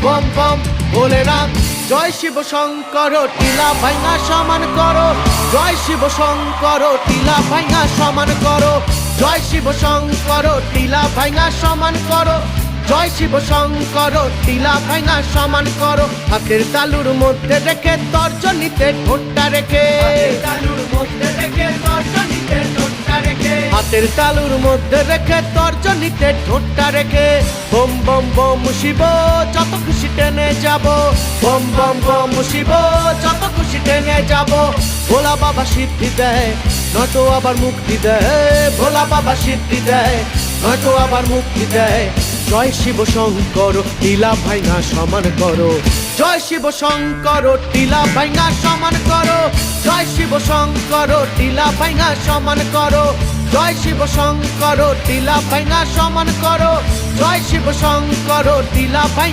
Bomb বম ভোলেনাথ। জয় শিব শঙ্কর টিলা ভাঙা সমান করো, জয় শিব শঙ্কর টিলা ভাঙা সমান করো, জয় শিব শঙ্কর টিলা ভাঙা সমান করো, জয় শিব শঙ্কর টিলা ভাঙা সমান করো। হাতের তালুর মধ্যে রেখে তর্জনীতে ঠোঁটটা রেখে, তালুর মধ্যে রেখে তর্জনীতে ঠোঁটটা রেখে, হাতের তালুর মধ্যে রেখে তর্জনীতে ঠোঁটটা রেখে। বম বম বম শিব যত খুশি টেনে যাব, বম বম বম শিব যত খুশি টেনে যাব। ভোলা বাবা সিদ্ধি দেয় নয়তো আবার মুক্তি দেয়, ভোলা বাবা সিদ্ধি দেয় নয়তো আবার মুক্তি দেয়। জয় শিব শঙ্কর টিলা ভাঙা সমান করো, জয় শিব শঙ্কর টিলা ভাঙা সমান করো, জয় শিব শঙ্কর টিলা ভাঙা সমান করো, জয় শিব শঙ্কর টিলা ভাঙা সমান করো, জয় শিব শঙ্কর টিলা ভাঙা